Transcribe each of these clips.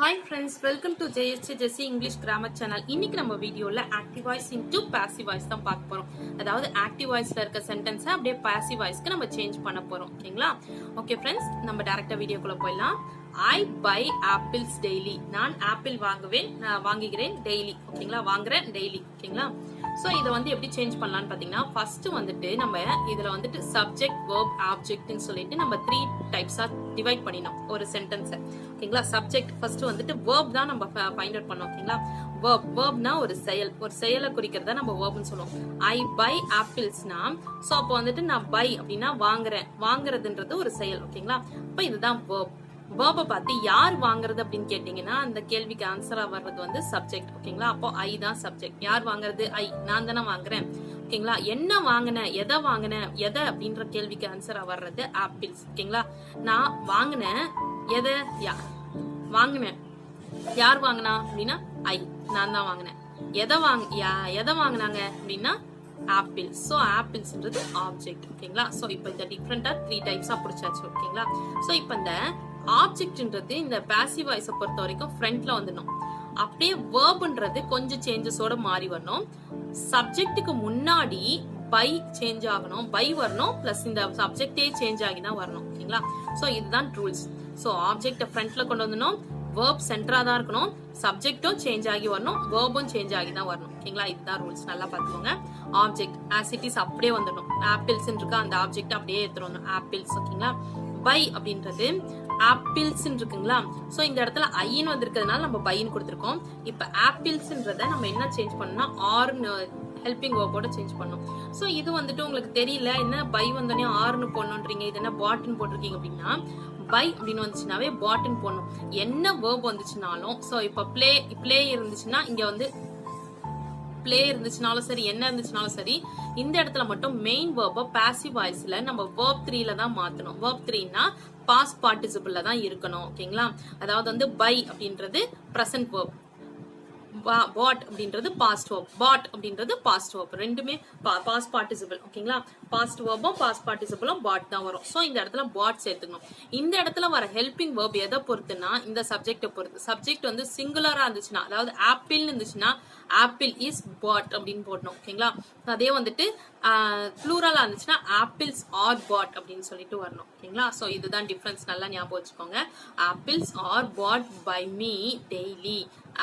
Hi friends, welcome to JSC Jessie English Grammar Channel. இன்னைக்கு நம்ம வீடியோல active voice into passive voice தான் பார்க்க போறோம். அதாவது active voiceல இருக்க சென்டென்ஸை அப்படியே passive voiceக்கு நம்ம சேஞ்ச் பண்ண போறோம். ஓகேங்களா? ஓகே ஃப்ரெண்ட்ஸ், நம்ம டைரக்டா வீடியோக்குள்ள போயிடலாம். I buy apples daily. நான் ஆப்பிள் வாங்குகிறேன் டெய்லி. ஓகேங்களா? வாங்குறேன் டெய்லி. ஓகேங்களா? சோ இத வந்து எப்படி சேஞ்ச் பண்ணலாம்னு பாத்தீங்கன்னா, ஃபர்ஸ்ட் வந்துட்டு நம்ம இதுல வந்துட்டு சப்ஜெக்ட் வெர்ப் ஆப்ஜெக்ட்னு சொல்லிட்டு நம்ம 3 டைப்ஸா டிவைட் பண்ணினோம் ஒரு சென்டென்ஸை. ஓகேங்களா? சப்ஜெக்ட் ஃபர்ஸ்ட் வந்துட்டு வெர்ப் தான் நம்ம ஃபைண்ட் அவுட் பண்ணோம். ஓகேங்களா? வெர்ப்னா ஒரு செயலை குறிக்கிறதா நம்ம வெர்ப்னு சொல்லுவோம். ஐ பை ஆப்பிள்ஸ்னா, சோ அப்போ வந்துட்டு நான் பை அப்படின்னா வாங்குறதுன்றது ஒரு செயல். ஓகேங்களா? அப்ப இதுதான் வெர்ப். வேர்பை பார்த்து யார் வாங்குறது அப்படின்னு கேட்டீங்கன்னா, அந்த கேள்விக்கு ஆன்சரா வர்றது வந்து சப்ஜெக்ட். ஓகேங்களா? அப்போ ஐ தான் சப்ஜெக்ட். யார் வாங்குறது? ஐ. நான் தானே வாங்குறேன். ஓகேங்களா? என்ன வாங்கினேன், எதை அப்படின்ற கேள்விக்கு ஆன்சரா வர்றது ஆப்பிள்ஸ். ஓகேங்களா? நான் வாங்கினேன் எதை, வாங்கினேன். யார் வாங்கினா அப்படின்னா ஐ. நான் தான் வாங்கினேன். எதை வாங்கினாங்க அப்படின்னா ஆப்பிள். சோ ஆப்பிள்ஸ்ன்றது ஆப்ஜெக்ட். ஓகேங்களா? சோ இப்போ இந்த டிஃபரெண்டா 3 டைப்ஸா பிடிச்சாச்சு. ஓகேங்களா? சோ இப்போ இந்த ஆப்ஜெக்ட்ன்றது இந்த பாசிவ் வாய்ஸை பொறுத்த வரைக்கும் ஃப்ரண்ட்ல வந்துடும். அப்படியே வேர்ப்ன்றது கொஞ்சம் சேஞ்சஸோட மாறி வரணும். சப்ஜெக்ட்டுக்கு முன்னாடி பை சேஞ்ச் ஆகணும், பை வரணும், பிளஸ் இந்த சப்ஜெக்டே சேஞ்ச் ஆகி தான் வரணும். ஓகேங்களா? சோ இதுதான் ரூல்ஸ். சோ ஆப்ஜெக்ட ஃப்ரண்ட்ல கொண்டு வந்துடணும், வேர்ப் சென்டரா தான் இருக்கணும், சப்ஜெக்டும் சேஞ்ச் ஆகி வரணும், வேர்பும் சேஞ்ச் ஆகி தான் வரணும். ஓகேங்களா? இதுதான் ரூல்ஸ். நல்லா பாத்துக்கோங்க. ஆப்ஜெக்ட் ஆஸ் இட் இஸ் அப்படியே வந்துடணும். ஆப்பிள்ஸ் இருக்கா, அந்த ஆப்ஜெக்ட் அப்படியே எடுத்துடணும். ஆப்பிள்ஸ். ஓகேங்களா? பை அப்படின்றது ஆப்பிள்ஸ் இருக்குங்களா? சோ இந்த இடத்துல ஐன்னு வந்திருக்கிறதுனால நம்ம பைன்னு கொடுத்திருக்கோம். இப்ப ஆப்பிள்ஸ்ன்றத நம்ம என்ன சேஞ்ச் பண்ணோம்னா ஆர்னு ஹெல்பிங் வேர்போட சேஞ்ச் பண்ணோம். சோ இது வந்துட்டு உங்களுக்கு தெரியல, என்ன பை வந்தோடனே ஆர்னு போடணும்ன்றீங்க, இது என்ன பாட்னு போட்டிருக்கீங்க அப்படின்னா, பை அப்படின்னு வந்துச்சுனாவே பாட்னு போடணும். என்ன வேர்ப் வந்துச்சுனாலும், சோ இப்ப பிளே இருந்துச்சுன்னா இங்க வந்து பிளே இருந்துச்சுனாலும் சரி, என்ன இருந்துச்சுனாலும் சரி, இந்த இடத்துல மட்டும் மெயின் வேர்ப பாசிவ் வாய்ஸ்ல நம்ம verb 3ல தான் மாத்தணும். verb 3னா பாஸ்ட் பார்ட்டிசிபிள்ல தான் இருக்கணும். ஓகேங்களா? அதாவது வந்து பை அப்படின்றது பிரசன்ட் verb, பாட் அப்படின்றது பாஸ்ட் verb, பாட் அப்படின்றது பாஸ்ட் verb. ரெண்டுமே பாஸ்ட் பார்ட்டிசிபிள். ஓகேங்களா? பாஸ்ட் வெர்பும் பாஸ்ட் பார்ட்டிசிபிளும் பாட் தான் வரும். சோ இந்த இடத்துல பாட் சேர்த்துக்கணும். இந்த இடத்துல வர ஹெல்பிங் வெர்ப் எதை பொறுத்துனா இந்த சப்ஜெக்ட பொறுத்து. சப்ஜெக்ட் வந்து சிங்குலரா இருந்துச்சுன்னா, அதாவது ஆப்பிள் இருந்துச்சுன்னா ஆப்பிள் இஸ் பாட் அப்படின்னு போடணும். ஓகேங்களா? அதே வந்துட்டு ப்ளூரலா இருந்துச்சுன்னா ஆப்பிள்ஸ் ஆர் பாட் அப்படின்னு சொல்லிட்டு வரணும். ஓகேங்களா? சோ இதுதான் டிஃபரன்ஸ். நல்லா ஞாபகம் வச்சுக்கோங்க. Apples are bought by me daily.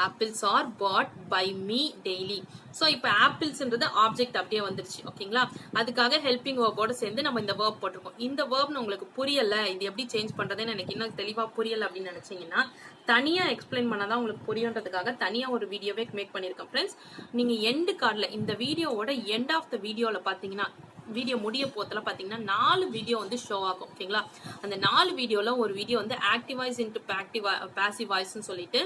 Apples are bought by me daily. So இப்போ ஆப்பிள்ஸ்ன்றது ஆப்ஜெக்ட் அப்படியே வந்துருச்சு. ஓகேங்களா? அதுக்காக ஹெல்பிங் வேர்போட சேர்ந்து நம்ம இந்த வேர்ப் போட்டிருக்கோம். இந்த வேர்ப்னு உங்களுக்கு புரியல, இது எப்படி சேஞ்ச் பண்றதுன்னு எனக்கு இன்னும் தெளிவா புரியல அப்படின்னு நினைச்சீங்கன்னா, தனியா எக்ஸ்பிளைன் பண்ணாதான் உங்களுக்கு புரியுன்றதுக்காக தனியா ஒரு வீடியோவே மேக் பண்ணிருக்கேன் ஃப்ரெண்ட்ஸ். நீங்க எண்ட் கார்ட்ல இந்த வீடியோவோட எண்ட் ஆஃப் த வீடியோல பாத்தீங்கன்னா, வீடியோ முடிய போத்துல பாத்தீங்கன்னா 4 வீடியோ வந்து ஷோ ஆகும். ஓகேங்களா? அந்த 4 வீடியோல ஒரு வீடியோ வந்து ஆக்டிவ் வாய்ஸ் இன்டு பாசிவ் வாய்ஸ்னு சொல்லிட்டு,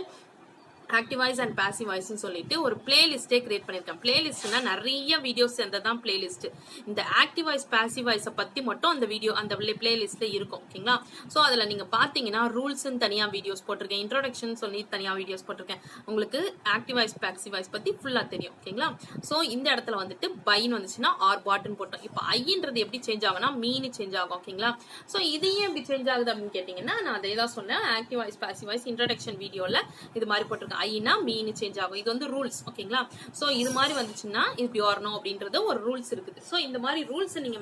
ஆக்டிவ் வாய்ஸ் அண்ட் பாசிவ் வாய்ஸ்னு சொல்லிட்டு ஒரு பிளேலிஸ்டே கிரியேட் பண்ணிருக்கேன். பிளேலிஸ்ட்னா நிறைய வீடியோஸ் சேர்ந்ததான் பிளேலிஸ்ட். இந்த ஆக்டிவ் வாய்ஸ் பாசிவ் வாய்ஸை பத்தி மட்டும் அந்த வீடியோ அந்த பிளேலிஸ்ட்ல இருக்கும். ஓகேங்களா? சோ அதுல நீங்க பாத்தீங்கன்னா ரூல்ஸ் தனியா வீடியோஸ் போட்டிருக்கேன், இன்ட்ரோடக்ஷன் சொல்லி தனியா வீடியோஸ் போட்டிருக்கேன். உங்களுக்கு ஆக்டிவ் வாய்ஸ் பாசிவ் வாய்ஸ் பத்தி ஃபுல்லா தெரியும். ஓகேங்களா? சோ இந்த இடத்துல வந்துட்டு பைன்னு வந்துச்சுன்னா ஆர் பாட்னு போட்டோம். இப்போ ஐன்றது எப்படி சேஞ்ச் ஆகும்னா மீனு சேஞ்ச் ஆகும். ஓகேங்களா? சோ இது ஏன் எப்படி சேஞ்ச் ஆகுது அப்படின்னு கேட்டீங்கன்னா, நான் அதே தான் சொன்னேன். Active voice passive voice introduction வீடியோல இது மாதிரி போட்டிருக்கேன். ஐனா மீன் சேஞ்ச் ஆகும். இது வந்து ரூல்ஸ். ஓகேங்களா? சோ இது மாதிரி வந்துச்சுன்னா இப்படி வரணும் அப்படின்றது ஒரு ரூல்ஸ் இருக்குது. சோ இந்த மாதிரி ரூல்ஸ் நீங்க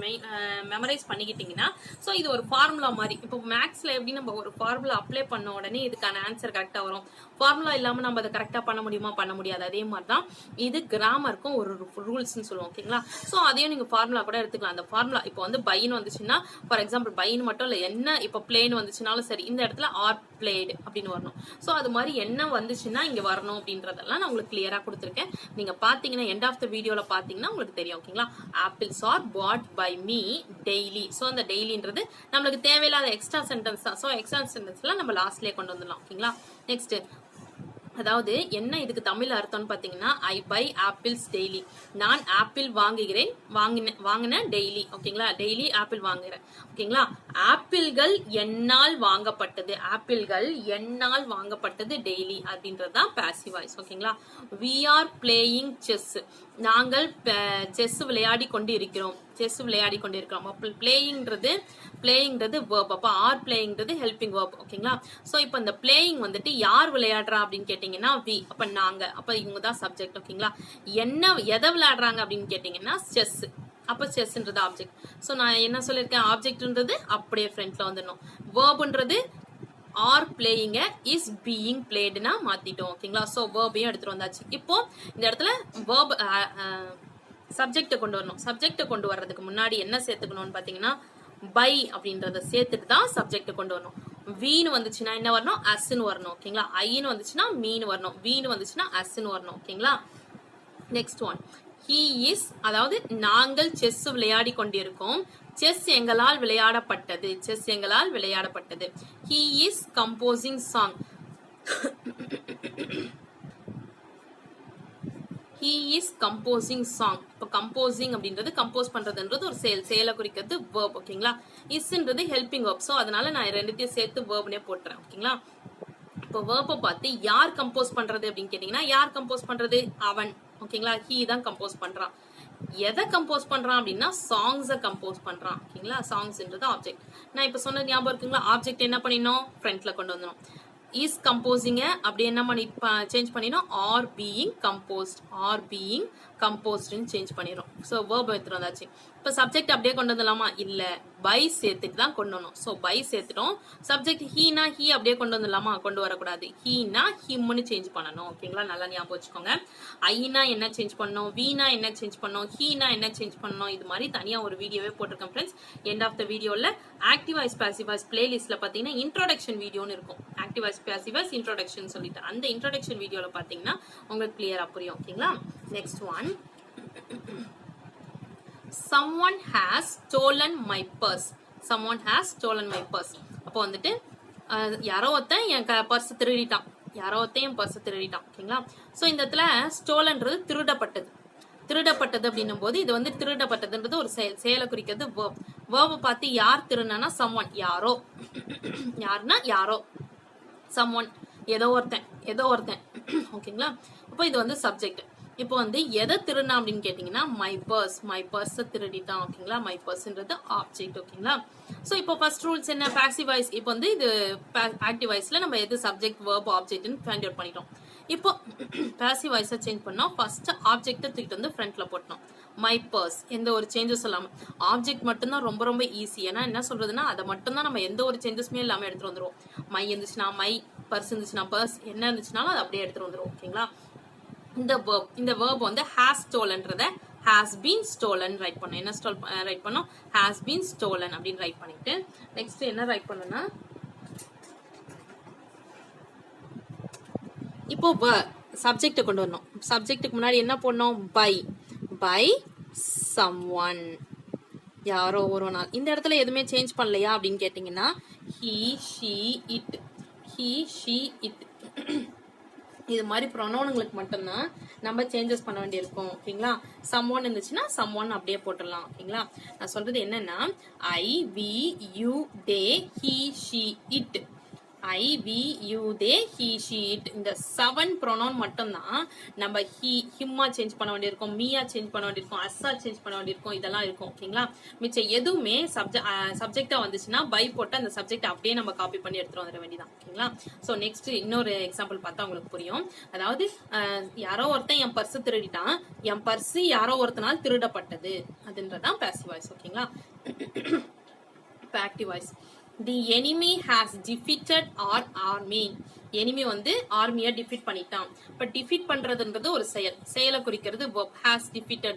மெமரைஸ் பண்ணிக்கிட்டீங்கன்னா, சோ இது ஒரு ஃபார்முலா மாதிரி. இப்போ மேக்ஸ்ல எப்படி நம்ம ஒரு ஃபார்முலா அப்ளை பண்ண உடனே இதுக்கான ஆன்சர் கரெக்டா வரும். ஃபார்முலா இல்லாம நம்ம அதை கரெக்டா பண்ண முடியுமா? பண்ண முடியாது. அதே மாதிரிதான் இது கிராமருக்கும் ஒரு ரூல்ஸ்னு சொல்லுவோம். ஓகேங்களா? சோ அதையும் நீங்க ஃபார்முலா கூட எடுத்துக்கலாம். அந்த ஃபார்முலா இப்போ வந்து பைன்னு வந்துச்சுன்னா, ஃபார் எக்ஸாம்பிள் பைன்னு மட்டும் இல்ல, என்ன இப்போ பிளேன் வந்துச்சுனாலும் சரி, இந்த இடத்துல ஆர் பிளேடு அப்படின்னு வரணும். சோ அது மாதிரி என்ன வந்துச்சுன்னா இங்க வரணும் அப்படின்றதெல்லாம் நான் உங்களுக்கு கிளியரா கொடுத்துருக்கேன். நீங்க பாத்தீங்கன்னா எண்ட் ஆஃப் த வீடியோல பாத்தீங்கன்னா உங்களுக்கு தெரியும். ஓகேங்களா? Apples are bought by me daily. So அந்த டெய்லின்றது நம்மளுக்கு தேவையில்லாத எக்ஸ்ட்ரா சென்டென்ஸ் தான். சோ எக்ஸ்ட்ரா சென்டென்ஸ்லாம் நம்ம லாஸ்ட்லயே கொண்டு வந்துடலாம். ஓகேங்களா? நெக்ஸ்ட், அதாவது என்ன இதுக்கு தமிழ் அர்த்தம்னு பாத்தீங்கன்னா, ஐ பை ஆப்பிள்ஸ் டெய்லி. நான் ஆப்பிள் வாங்கினேன் டெய்லி. ஓகேங்களா? டெய்லி ஆப்பிள் வாங்குறேன். ஓகேங்களா? ஆப்பிள்கள் என்னால் வாங்கப்பட்டது. ஆப்பிள்கள் என்னால் வாங்கப்பட்டது டெய்லி அப்படின்றதுதான் பாசிவ் வாய்ஸ். ஓகேங்களா? we are playing chess. நாங்கள் செஸ் விளையாடி கொண்டு இருக்கிறோம். செஸ் விளையாடி கொண்டு இருக்கிறோம். அப்போ பிளேயிங்கிறது வேர்ப். அப்போ ஆர் பிளேயிங்கிறது ஹெல்பிங் வேர்ப். ஓகேங்களா? ஸோ இப்போ இந்த பிளேயிங் வந்துட்டு யார் விளையாடுறா அப்படின்னு கேட்டீங்கன்னா வி. அப்போ நாங்க. அப்போ இவங்க தான் சப்ஜெக்ட். ஓகேங்களா? எதை விளையாடுறாங்க அப்படின்னு கேட்டீங்கன்னா செஸ். அப்போ செஸ்ன்றது ஆப்ஜெக்ட். ஸோ நான் என்ன சொல்லியிருக்கேன், ஆப்ஜெக்ட்ன்றது அப்படியே ஃப்ரண்ட்ல வந்துடணும். வேர்ப்ன்றது ஆர் பிளேயிங்க இஸ் பீயிங் பிளேடுனா மாத்திட்டோம். ஓகேங்களா? ஸோ வேர்பையும் எடுத்துட்டு வந்தாச்சு. இப்போ இந்த இடத்துல வேர்ப் சப்ஜெக்டை கொண்டு வரணும். சப்ஜெக்டை கொண்டு வர்றதுக்கு முன்னாடி என்ன சேர்த்துக்கணும்னு பாத்தீங்கன்னா பை அப்படின்றத சேர்த்துட்டு தான் சப்ஜெக்டை கொண்டு வரணும். வீன்னு வந்துச்சுன்னா என்ன வரணும், அஸ்ன்னு வரணும். ஓகேங்களா? ஐன்னு வந்துச்சுன்னா மீன் வரணும். வீன்னு வந்துச்சுன்னா அஸ்ன்னு வரணும். ஓகேங்களா? நெக்ஸ்ட் ஒன், he is, அதாவது நாங்கள் செஸ் விளையாடி கொண்டிருக்கோம். செஸ் எங்களால் விளையாடப்பட்டது. செஸ் எங்களால் விளையாடப்பட்டது. he is composing song. he is composing song. இப்போ கம்போசிங் அப்படின்றது கம்போஸ் பண்றதுன்றது ஒரு செயலை குறிக்கிறது verb. ஓகேங்களா? isன்றது ஹெல்பிங் verb. ஸோ அதனால நான் ரெண்டுத்தையும் சேர்த்து verbனே போட்டுறேன். ஓகேங்களா? இப்போ வேர்பை பார்த்து யார் கம்போஸ் பண்றது அப்படின்னு கேட்டீங்கன்னா யார் கம்போஸ் பண்றது, அவன். ஓகேங்களா? ஹீ தான் கம்போஸ் பண்றான். எதை கம்போஸ் பண்றான் அப்படின்னா சாங்ஸை கம்போஸ் பண்றான். ஓகேங்களா? சாங்ஸ்ன்றது ஆப்ஜெக்ட். நான் இப்ப சொன்ன ஞாபகம் இருக்குங்களா, ஆப்ஜெக்ட் என்ன பண்ணினோம், ஃப்ரண்ட்ல கொண்டு வந்துடும். இஸ் கம்போசிங்க அப்படி என்ன பண்ணி சேஞ்ச் பண்ணினோம், are being composed. Are being கம்போஸ்ட்னு சேஞ்ச் பண்ணிடும். ஸோ வேர்ப் எடுத்துட்டு வந்தாச்சு. இப்போ சப்ஜெக்ட் அப்படியே கொண்டு வந்துடலாமா, இல்ல பை சேர்த்துட்டு தான் கொண்டு வரணும். ஸோ பை சேர்த்துட்டோம். சப்ஜெக்ட் ஹீனா ஹீ அப்படியே கொண்டு வந்துடலாமா, கொண்டு வரக்கூடாது. ஹீனா ஹிம்னு சேஞ்ச் பண்ணணும். ஓகேங்களா? நல்லா ஞாபகம் வச்சுக்கோங்க. ஐனா என்ன சேஞ்ச் பண்ணணும், வீனா என்ன சேஞ்ச் பண்ணணும், ஹீனா என்ன சேஞ்ச் பண்ணணும், இது மாதிரி தனியா ஒரு வீடியோவே போட்டிருக்கேன் ஃப்ரெண்ட்ஸ். எண்ட் ஆஃப் த வீடியோல ஆக்டிவ் வாய்ஸ் பாசிவ் வாய்ஸ் பிளேலிஸ்ட்ல பாத்தீங்கன்னா இன்ட்ரோடக்ஷன் வீடியோன்னு இருக்கும். Active voice passive voice introduction சொல்லிட்டு அந்த இன்ட்ரோடக்ஷன் வீடியோல பாத்தீங்கன்னா உங்களுக்கு கிளியரா புரியும். ஓகேங்களா? Next one, someone has stolen my purse. someone has stolen my purse. அப்போ வந்துட்டு யாரோ ஒருத்தன் என் பர்ஸ் திருடிட்டான். யாரோ ஒருத்தன் என் பர்ஸ் திருடிட்டான். ஓகேங்களா? ஸோ இந்த இடத்துல ஸ்டோலன்றது திருடப்பட்டது. திருடப்பட்டது அப்படின்னும் போது இது வந்து திருடப்பட்டதுன்றது ஒரு செயலை குறிக்கிறது வேர்ப். வேர்பை பார்த்து யார் திருடனா someone, யாரோ. யாருன்னா யாரோ. someone ஏதோ ஒருத்தன். ஓகேங்களா? அப்போ இது வந்து சப்ஜெக்ட். இப்போ வந்து எதை திருடினா அப்படின்னு கேட்டீங்கன்னா மை பர்ஸ் திருடிட்டான். ஓகேங்களா? மை பர்ஸ்ன்றது ஆப்ஜெக்ட். ஓகேங்களா? ஸோ இப்போ ஃபர்ஸ்ட் ரூல்ஸ் என்ன, பாசிவ் வாய்ஸ். இப்போ வந்து இது ஆக்டிவ் வாய்ஸ்ல நம்ம எது சப்ஜெக்ட் வேர்ப் ஆப்ஜெக்ட்னு ஃபைண்ட் அவுட் பண்ணிட்டோம். இப்போ பாசிவ் வாய்ஸை சேஞ்ச் பண்ணோம். ஃபர்ஸ்ட் ஆப்ஜெக்ட்டை தூக்கிட்டு வந்து ஃப்ரண்ட்ல போட்டோம். மை பர்ஸ், எந்த ஒரு சேஞ்சஸ் இல்லாம. ஆப்ஜெக்ட் மட்டும்தான் ரொம்ப ரொம்ப ஈஸி. ஏன்னா என்ன சொல்றதுன்னா அதை மட்டும்தான் நம்ம எந்த ஒரு சேஞ்சஸுமே இல்லாம எடுத்துட்டு வந்துருவோம். மை இருந்துச்சுன்னா மை, பர்ஸ் இருந்துச்சுன்னா பர்ஸ், என்ன இருந்துச்சுனாலும் அதை அப்படியே எடுத்துட்டு வந்துருவோம். ஓகேங்களா? இந்த verb வந்து has stolenன்றத has been stolen right பண்ணோம். என்ன ரைட் பண்ணோம், has been stolen அப்படின்னு ரைட் பண்ணிட்டு நெக்ஸ்ட் என்ன ரைட் பண்ணோம்னா இப்போ சப்ஜெக்ட் கொண்டு வரணும். சப்ஜெக்ட்டுக்கு முன்னாடி என்ன பண்ணோம், பை someone, யாரோ ஒருவனால். இந்த இடத்துல எதுவுமே சேஞ்ச் பண்ணலையா அப்படின்னு கேட்டீங்கன்னா he she it இது மாதிரி ப்ரொனவுன்களுக்கு மட்டும்தான் நம்ம சேஞ்சஸ் பண்ண வேண்டியிருக்கும். ஓகேங்களா? someone இருந்துச்சுன்னா someone அப்படியே போட்டுடலாம். ஓகேங்களா? நான் சொல்றது என்னன்னா I, we, you, they, he, she, it. I, we, you, they, he, she, it. இந்த 7 ப்ரொனவுன் மட்டும்தான் நம்ம ஹிம்மா சேஞ்ச் பண்ண வேண்டியிருக்கும், மீயா சேஞ்ச் பண்ண வேண்டியிருக்கும், அஸ்ஸா சேஞ்ச் பண்ண வேண்டியிருக்கும், இதெல்லாம் இருக்கும். ஓகேங்களா? மிச்சம் எதுவுமே சப்ஜெக்டா வந்துச்சுன்னா பை போட்டு அந்த சப்ஜெக்ட் அப்படியே நம்ம காப்பி பண்ணி எடுத்துட்டு வந்துட வேண்டியதான். ஓகேங்களா? ஸோ நெக்ஸ்ட் இன்னொரு எக்ஸாம்பிள் பார்த்தா உங்களுக்கு புரியும். அதாவது யாரோ ஒருத்தன் என் பர்ஸ் திருடிட்டான், என் பர்ஸ் யாரோ ஒருத்தனால் திருடப்பட்டது, அதுன்றதான் பாசிவ் வாய்ஸ். ஓகேங்களா? இப்போ active voice. The enemy has defeated our army. enemy வந்து ஆர்மியை டிஃபீட் பண்ணிட்டான். இப்ப டிஃபீட் பண்றதுன்றது ஒரு செயலை குறிக்கிறது verb. has defeated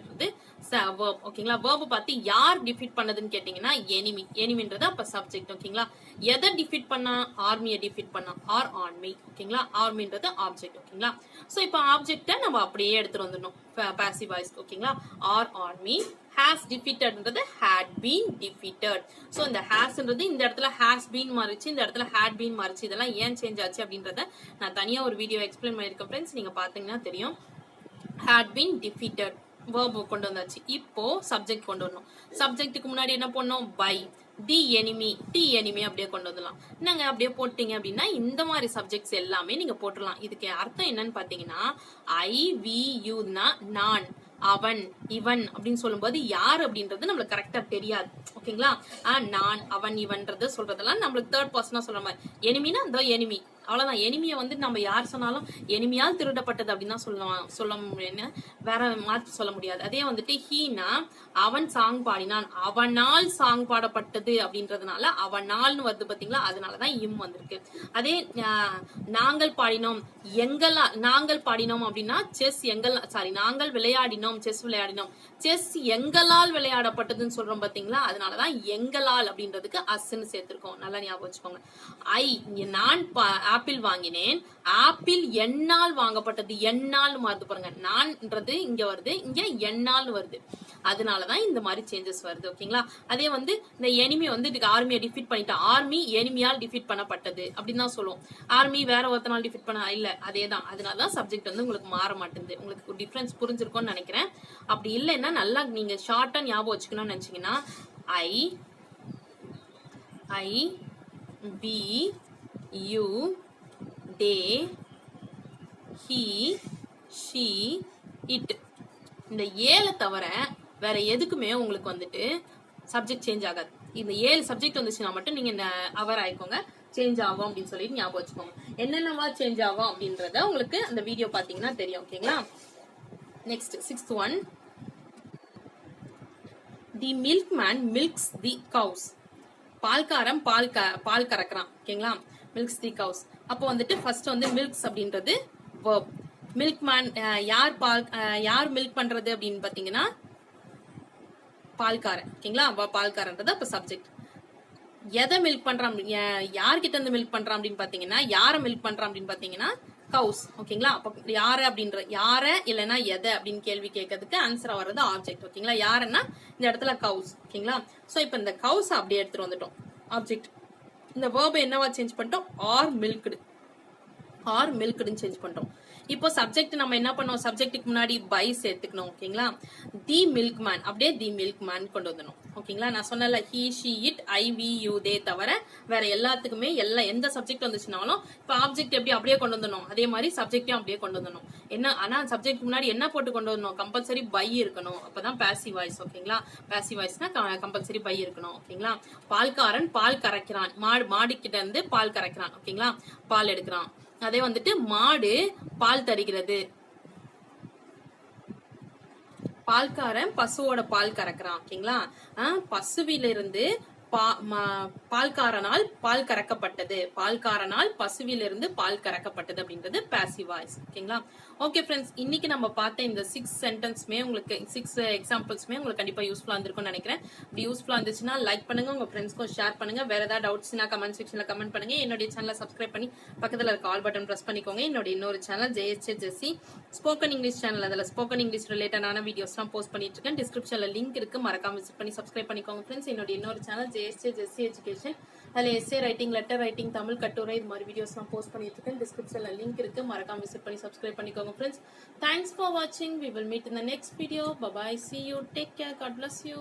verb. ஓகேங்களா? verb பார்த்து யார் டிஃபீட் பண்ணதுன்னு கேட்டீங்கன்னா எனிமின்றது அப்ப சப்ஜெக்ட். ஓகேங்களா? எதை டிஃபீட் பண்ணா, ஆர்மியை டிஃபீட் பண்ணா, ஆர் ஆர்மி. ஓகேங்களா? ஆர்மின்றது ஆப்ஜெக்ட். ஓகேங்களா? சோ இப்போ ஆப்ஜெக்ட்டை நம்ம அப்படியே எடுத்துட்டு வந்துடணும் பாசிவ் வாய்ஸ். ஓகேங்களா? ஆர் ஆர்மி, has defeatedன்றது had been defeated. சோ இந்த hasன்றது இந்த இடத்துல has been மாறிச்சு, இந்த இடத்துல had been மாறிச்சு. இதெல்லாம் ஏன் சேஞ்ச் ஆச்சு அப்படின்றத நான் தனியா ஒரு வீடியோ எக்ஸ்பிளைன் பண்ணிருக்கேன் ஃப்ரெண்ட்ஸ். நீங்க பாத்தீங்கன்னா தெரியும். had been defeated verb கொண்டு வந்தாச்சு. இப்போ சப்ஜெக்ட் கொண்டு வரணும். சப்ஜெக்ட்டுக்கு முன்னாடி என்ன பண்ணோம், பை. தி எனிமி அப்படியே கொண்டு வந்துடலாம். நாங்க அப்படியே போட்டீங்க அப்படின்னா இந்த மாதிரி சப்ஜெக்ட்ஸ் எல்லாமே நீங்க போட்டுடலாம். இதுக்கு அர்த்தம் என்னன்னு பாத்தீங்கன்னா ஐ, வி, யூ நான், அவன் இவன் அப்படின்னு சொல்லும்போது யார் அப்படின்றது நம்மளுக்கு கரெக்டா தெரியாது. ஓகேங்களா? நான் அவன் இவன்றது சொல்றதெல்லாம் நம்மளுக்கு தேர்ட் பர்சனா சொல்ற மாதிரி. எனிமினா இந்த எனிமி அவ்வளவுதான். எனிமியை வந்து நம்ம யார் சொன்னாலும் எனிமியால் திருடப்பட்டது அப்படின்னு தான் சொல்ல முடியும், வேற மாற்றி சொல்ல முடியாது. அதே வந்துட்டு ஹீனா அவன் சாங் பாடினான், அவனால் சாங் பாடப்பட்டது அப்படின்றதுனால அவனால்னு வருது பாத்தீங்களா, அதனாலதான் இம் வந்திருக்கு. அதே நாங்கள் பாடினோம் நாங்கள் பாடினோம் அப்படின்னா செஸ் நாங்கள் விளையாடினோம், செஸ் விளையாடினோம், செஸ் எங்களால் விளையாடப்பட்டதுன்னு சொல்றோம் பாத்தீங்களா, அதனாலதான் எங்களால் அப்படின்றதுக்கு அஸ்ன்னு சேர்த்திருக்கோம். நல்லா ஞாபகம் வச்சுக்கோங்க. நான் ஆப்பிள் வாங்கினேன், ஆப்பிள் என்னால் வாங்கப்பட்டது, என்னால் மாறுது பாருங்க. நான்ன்றது இங்க வருது, இங்க என்னால் வருது, அதனாலதான் இந்த மாதிரி சேஞ்சஸ் வருது. ஓகேங்களா? அதே வந்து இந்த எனிமி வந்து ஆர்மியை டிஃபீட் பண்ணிட்டா, ஆர்மி எனிமியால் டிஃபீட் பண்ணப்பட்டது அப்படின்னு தான் சொல்லுவோம். ஆர்மி வேற ஒருத்தனால் டிஃபீட் பண்ண இல்ல, அதேதான். அதனாலதான் சப்ஜெக்ட் வந்து உங்களுக்கு மாற மாட்டேங்குது. உங்களுக்கு டிஃபரன்ஸ் புரிஞ்சிருக்கும்னு நினைக்கிறேன். அப்படி இல்லைன்னா நல்லா நீங்க ஷார்ட்டா ஞாபகம் வச்சுக்கணும்னு நினைச்சீங்கன்னா I we you they he she it இந்த 7 தவிர வேற எதுக்குமே உங்களுக்கு வந்துட்டு சப்ஜெக்ட் சேஞ்ச் ஆகாது. இந்த 7 சப்ஜெக்ட் வந்துச்சுன்னா மட்டும் நீங்க இந்த அவர் ஆயிக்கோங்க, சேஞ்ச் ஆகும் அப்படின்னு சொல்லிட்டு ஞாபகம் வச்சுக்கோங்க. என்னென்னவா சேஞ்ச் ஆகும் அப்படின்றத உங்களுக்கு அந்த வீடியோ பாத்தீங்கன்னா தெரியும். ஓகேங்களா? நெக்ஸ்ட் 6th one, தி மில்க்மேன் மில்க்ஸ் தி கவுஸ். பால்காரன் பால் கறக்குறான். ஓகேங்களா? மில்க்ஸ் தி கவுஸ். அப்போ வந்துட்டு ஃபர்ஸ்ட் வந்து மில்க்ஸ் அப்படின்றது verb. மில்க்மேன் யார் மில்க் பண்றது அப்படின்னு பாத்தீங்கன்னா பால்காரன். ஓகேங்களா? பால்காரன்றது அப்ப சப்ஜெக்ட். எதை மில்க் பண்றான், யார்கிட்ட இருந்து மில்க் பண்றான் அப்படின்னு பாத்தீங்கன்னா, யார மில்க் பண்றான் அப்படின்னு பாத்தீங்கன்னா கவுஸ். ஓகேங்களா? அப்ப யார இல்லைன்னா எதை அப்படின்னு கேள்வி கேட்கறதுக்கு ஆன்சரா வர்றது ஆப்ஜெக்ட். ஓகேங்களா? யாருன்னா இந்த இடத்துல கவுஸ். ஓகேங்களா? சோ இப்ப இந்த கவுஸ் அப்படியே எடுத்துட்டு வந்துட்டோம் ஆப்ஜெக்ட். இந்த வேர்பை என்னவா சேஞ்ச் பண்ணிட்டோம், ஆர் மில்க்டுன்னு சேஞ்ச் பண்ணிட்டோம். இப்போ சப்ஜெக்ட் நம்ம என்ன பண்ணோம், சப்ஜெக்ட்டுக்கு முன்னாடி பை சேர்த்துக்கணும். ஓகேங்களா? தி மில்க் மேன் அப்படியே தி மில்க் மேன் கொண்டு வந்துடணும். ஓகேங்களா? நான் சொன்னல he she it I we you they தவிர வேற எல்லாத்துக்குமே எந்த சப்ஜெக்ட் வந்துச்சுனாலும் இப்ப ஆப்ஜெக்ட் எப்படி அப்படியே கொண்டு வந்துடணும், அதே மாதிரி சப்ஜெக்டையும் அப்படியே கொண்டு வந்துடணும். என்ன ஆனா சப்ஜெக்ட் முன்னாடி என்ன போட்டு கொண்டு வரணும், கம்பல்சரி பை இருக்கணும், அப்பதான் பாசிவ் வாய்ஸ். ஓகேங்களா? பாசிவ் வாய்ஸ்னா கம்பல்சரி பை இருக்கணும். ஓகேங்களா? பால்காரன் பால் கறக்கிறான், மாடிக்கிட்ட இருந்து பால் கறக்கிறான். ஓகேங்களா? பால் எடுக்கிறான். அதே வந்துட்டு மாடு பால் தருகிறது, பால்காரன் பசுவோட பால் கறக்குறான். ஓகேங்களா? பசுவிலிருந்து பால்காரனால் பால் கறக்கப்பட்டது, பால்காரனால் பசுவிலிருந்து பால் கறக்கப்பட்டது அப்படின்றது பாசிவ் வாய்ஸ். ஓகேங்களா? ஓகே ஃப்ரெண்ட்ஸ், இன்னைக்கு நம்ம பார்த்த இந்த 6 சென்டென்ஸ்மே உங்களுக்கு 6 எக்ஸாம்பிள்ஸ்மே உங்களுக்கு கண்டிப்பா யூஸ்ஃபுல்லா இருந்திருக்கும்னு நினைக்கிறேன். இப்படி யூஸ்ஃபுல்லா இருந்துச்சுன்னா லைக் பண்ணுங்க, உங்க ஃப்ரெண்ட்ஸ்க்கும் ஷேர் பண்ணுங்க. வேற ஏதாவது டவுட்ஸ்னா கமெண்ட் செக்ஷன்ல கமெண்ட் பண்ணுங்க. என்னுடைய சேனலை சப்ஸ்கிரைப் பண்ணி பக்கத்துல இருக்க ஆல் பட்டன் பிரஸ் பண்ணிக்கோங்க. என்னோட இன்னொரு சேனல் JSJ ஜெஸ்ஸி ஸ்போக்கன் இங்கிலீஷ் சேனல், அதுல ஸ்போக்கன் இங்கிலீஷ் ரிலேட்டடான வீடியோஸ் எல்லாம் போஸ்ட் பண்ணிட்டு இருக்கேன். டிஸ்கிரிப்ஷன்ல லிங்க் இருக்கு, மறக்காம விசிட் பண்ணி சப்ஸ்கிரைப் பண்ணிக்கோங்க ஃப்ரெண்ட்ஸ். என்னோட இன்னொரு சேனல் JSJ ஜெஸ்ஸி எஜுகேஷன், அதுல S A writing, letter writing, Tamil கட்டுரை, இது மாதிரி வீடியோஸ் எல்லாம் போஸ்ட் பண்ணிட்டு இருக்கேன். டிஸ்கிரிப்ஷன்ல லிங்க் இருக்கு, மறக்காம விசிட் பண்ணி சப்ஸ்கிரைப் பண்ணிக்கோங்க friends. Thanks for watching. We will meet in the next video. Bye bye. See you. Take care. God bless you.